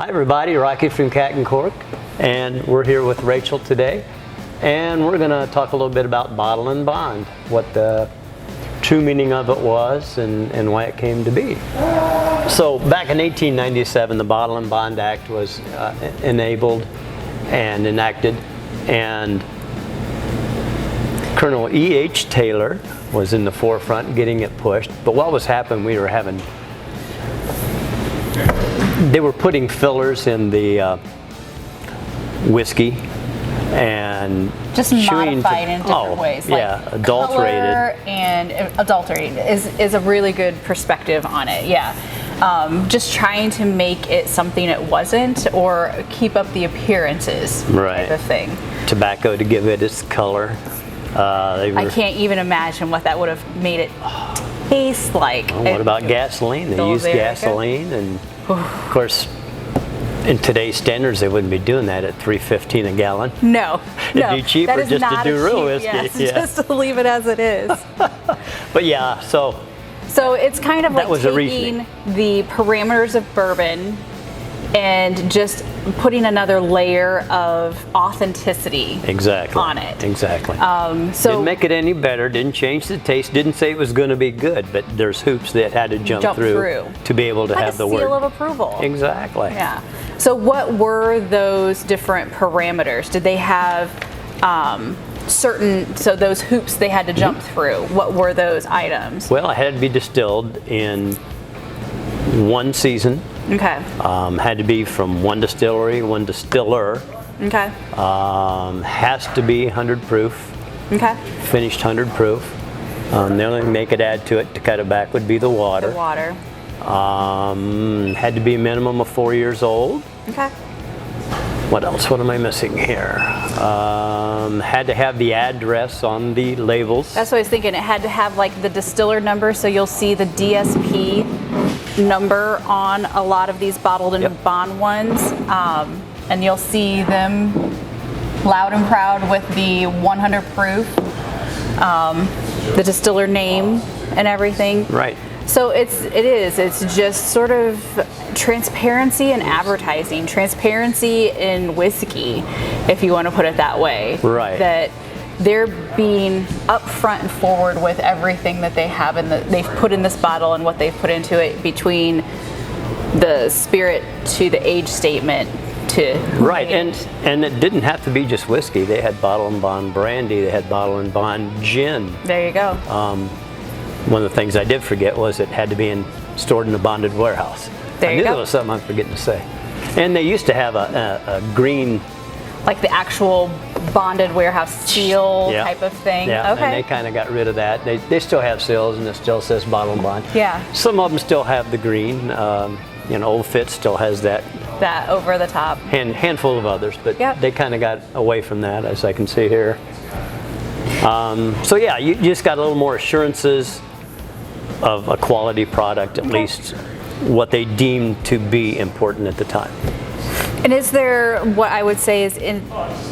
Hi everybody, Rocky from Cat and Cork, and we're here with Rachel today, and we're going to talk a little bit about bottle and bond, what the true meaning of it was and why it came to be. So back in 1897, the Bottle and Bond Act was enabled and enacted, and Colonel E.H. Taylor was in the forefront getting it pushed. But what was happening, they were putting fillers in the whiskey and just modified in different ways. Yeah, like adulterated. Color and adulterated is a really good perspective on it. Yeah, just trying to make it something it wasn't, or keep up the appearances, right, type of thing. Tobacco to give it its color. I can't even imagine what that would have made it taste like. Well, what about gasoline? They used gasoline, and of course, in today's standards, they wouldn't be doing that at $3.15 a gallon. No, It'd be cheaper just to do real whiskey. Yes, just to leave it as it is. But yeah, so it's kind of like taking the parameters of bourbon and just putting another layer of authenticity on it. Exactly. So didn't make it any better, didn't change the taste, didn't say it was going to be good, but there's hoops that had to jump through to be able to have the word. Seal of approval. Exactly. Yeah. So what were those different parameters? Did they have so those hoops they had to jump through? What were those items? Well, it had to be distilled in one season. Okay. Had to be from one distillery, one distiller. Okay. Has to be 100 proof. Okay. Finished 100 proof. The only thing they could add to it to cut it back would be the water. The water. Had to be a minimum of 4 years old. Okay. What else? What am I missing here? Had to have the address on the labels. That's what I was thinking. It had to have like the distiller number, so you'll see the DSP number on a lot of these bottled and bond ones, and you'll see them loud and proud with the 100 proof, the distiller name and everything. Right. So it's just sort of transparency in advertising, transparency in whiskey, if you want to put it that way. Right. That they're being upfront and forward with everything that they have they've put in this bottle and what they've put into it, between the spirit to the age statement to right. And it didn't have to be just whiskey. They had bottle and bond brandy. They had bottle and bond gin. There you go. One of the things I did forget was it had to be stored in a bonded warehouse. I knew there was something I'm forgetting to say. And they used to have a green, like the actual bonded warehouse seal type of thing. Yeah, okay. And they kind of got rid of that. They still have seals, and it still says bottle and bond. Yeah. Some of them still have the green. Old Fit still has that. That over the top. Handful of others, but they kind of got away from that, as I can see here. So yeah, you just got a little more assurances of a quality product, at least what they deemed to be important at the time. And is there, what I would say is,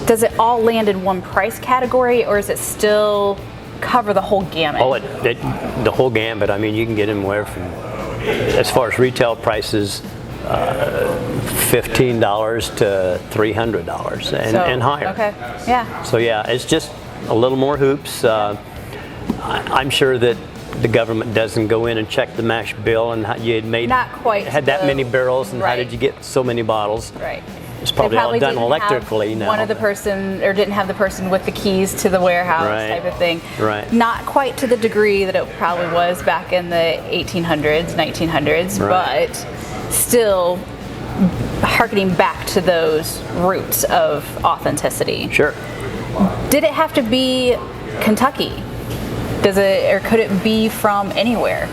does it all land in one price category, or is it still cover the whole gamut? Oh, the whole gambit. I mean, you can get anywhere from, as far as retail prices, $15 to $300 and higher. Okay, yeah. So yeah, it's just a little more hoops. I'm sure that the government doesn't go in and check the mash bill and how you had that many barrels and how did you get so many bottles. Right. It's probably all done electrically now. One of the person, or didn't have the person with the keys to the warehouse type of thing. Right. Not quite to the degree that it probably was back in the 1800s, 1900s, but still harkening back to those roots of authenticity. Sure. Did it have to be Kentucky? Does it, or could it be from anywhere?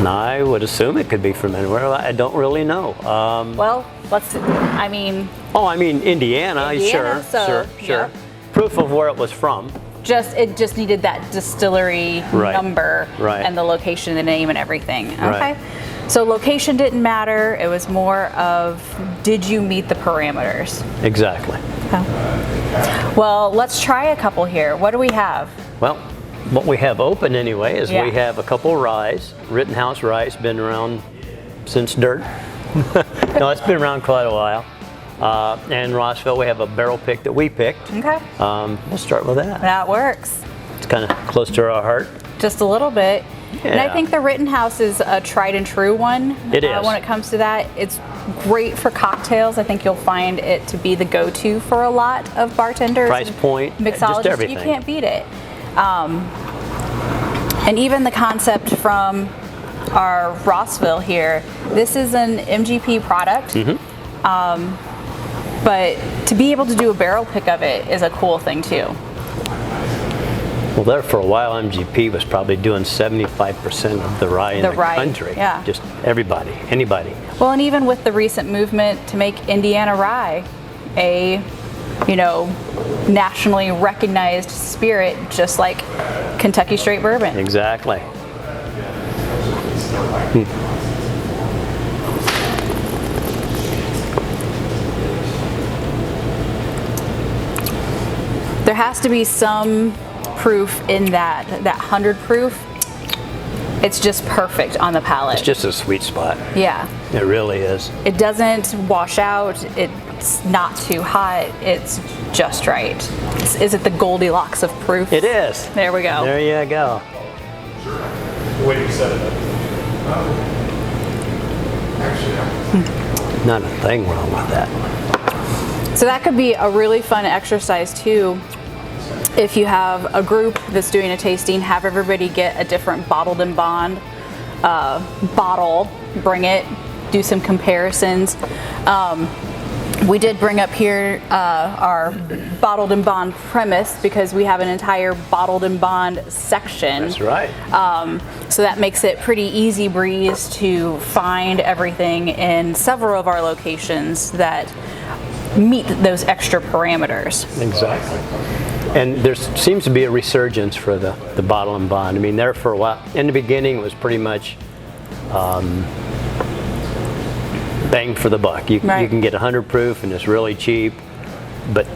I would assume it could be from anywhere. I don't really know. Well, Indiana. Sure. Yeah. Proof of where it was from. It just needed that distillery number and the location, the name, and everything. Okay. Right. So location didn't matter. It was more of, did you meet the parameters? Exactly. Okay. Well, let's try a couple here. What do we have? Well, what we have open anyway is we have a couple ryes. Rittenhouse rye's been around since dirt. No, it's been around quite a while. And Rossville, we have a barrel pick that we picked. Okay. We'll start with that. That works. It's kind of close to our heart. Just a little bit. Yeah. And I think the Rittenhouse is a tried and true one. It is. When it comes to that. It's great for cocktails. I think you'll find it to be the go-to for a lot of bartenders. Price point, just mixologists. everything. You can't beat it. And even the concept from our Rossville here, this is an MGP product. But to be able to do a barrel pick of it is a cool thing too. Well, there for a while, MGP was probably doing 75% of the rye in the country. Yeah. Just everybody, anybody. Well, and even with the recent movement to make Indiana rye a, nationally recognized spirit, just like Kentucky straight bourbon. Exactly. There has to be some proof in that 100 proof. It's just perfect on the palate. It's just a sweet spot. Yeah. It really is. It doesn't wash out. It's not too hot. It's just right. Is it the Goldilocks of proof? It is. There we go. There you go. The way you set it up. Not a thing wrong with that. So that could be a really fun exercise too. If you have a group that's doing a tasting, have everybody get a different bottled and bond bottle, bring it, do some comparisons. We did bring up here our bottled and bond premise because we have an entire bottled and bond section. That's right. So that makes it pretty easy breeze to find everything in several of our locations that meet those extra parameters. Exactly. And there seems to be a resurgence for the bottle and bond. I mean, there for a while, in the beginning, it was pretty much bang for the buck. You can get 100 proof and it's really cheap. But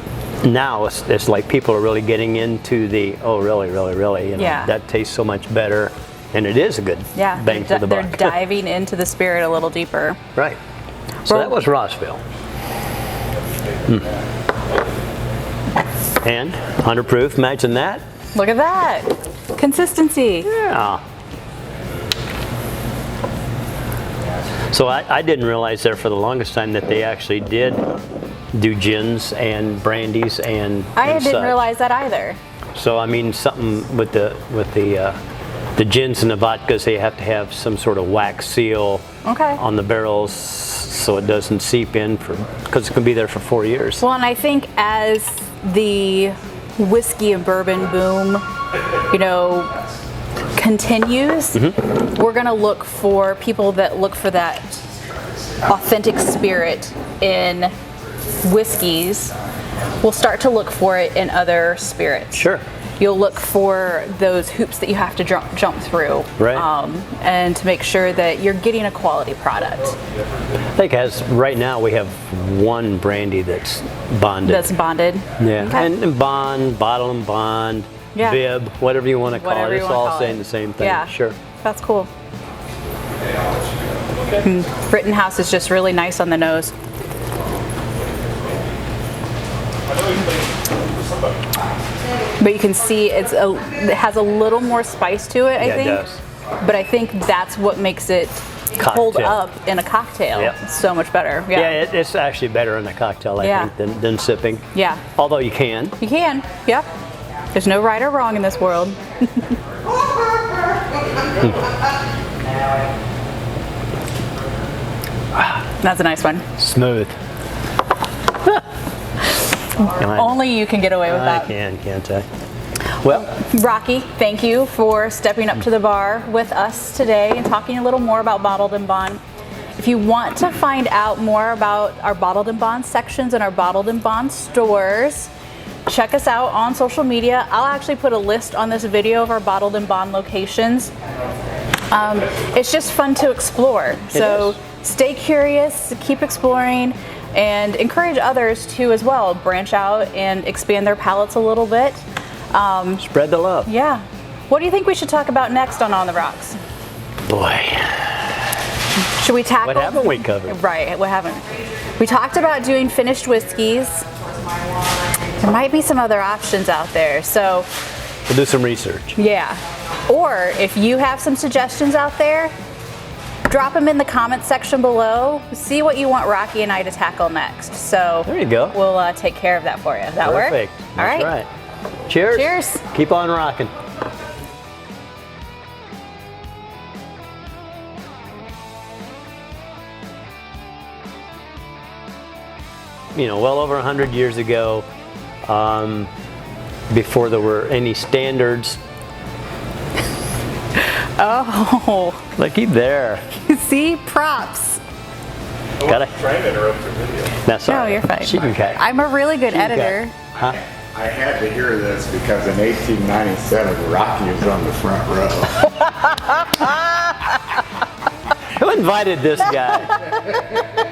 now it's like people are really getting into the, oh, really, that tastes so much better. And it is a good bang for the buck. They're diving into the spirit a little deeper. Right. So that was Rossville. And 100 proof, imagine that. Look at that. Consistency. Yeah. So I didn't realize there for the longest time that they actually did do gins and brandies and I didn't such. realize that either. So I mean, something with the gins and the vodkas, they have to have some sort of wax seal on the barrels so it doesn't seep in because it can be there for 4 years. Well, and I think as the whiskey and bourbon boom, continues, we're going to look for people that look for that authentic spirit in whiskeys. We'll start to look for it in other spirits. Sure. You'll look for those hoops that you have to jump through, right? And to make sure that you're getting a quality product. I think right now we have one brandy that's bonded. That's bonded. Yeah, Okay. and bond, bottle and bond, bib, whatever you want to call it. It's all saying the same thing. Yeah, sure. That's cool. Rittenhouse is just really nice on the nose. But you can see it has a little more spice to it, I think. It does. But I think that's what makes it hold up in a cocktail. Yep. So much better. Yeah, it's actually better in a cocktail, I think, than sipping. Yeah. Although you can. You can, yeah. There's no right or wrong in this world. That's a nice one. Smooth. Only you can get away with that. I can't I? Well, Rocky, thank you for stepping up to the bar with us today and talking a little more about Bottled and Bond. If you want to find out more about our Bottled and Bond sections and our Bottled and Bond stores, check us out on social media. I'll actually put a list on this video of our Bottled and Bond locations. It's just fun to explore. So stay curious, keep exploring, and encourage others to as well branch out and expand their palates a little bit. spread the love. Yeah. What do you think we should talk about next on the Rocks? Boy. Should we tackle? What haven't we covered? Right, what haven't? We talked about doing finished whiskeys. There might be some other options out there, so We'll do some research. yeah. Or if you have some suggestions out there, drop them in the comments section below. See what you want Rocky and I to tackle next. So There you go. we'll take care of that for you. That work? Perfect. All That's right. Cheers. Cheers. Keep on rocking. You know, well over 100 years ago, before there were any standards. Oh, Looky there. see, props. Gotta. Trying to interrupt your video. That's all No, right. you're fine. She can cut. I'm a really good She can cut. editor. Huh? I had to hear this because in 1897, Rocky was on the front row. Who invited this guy?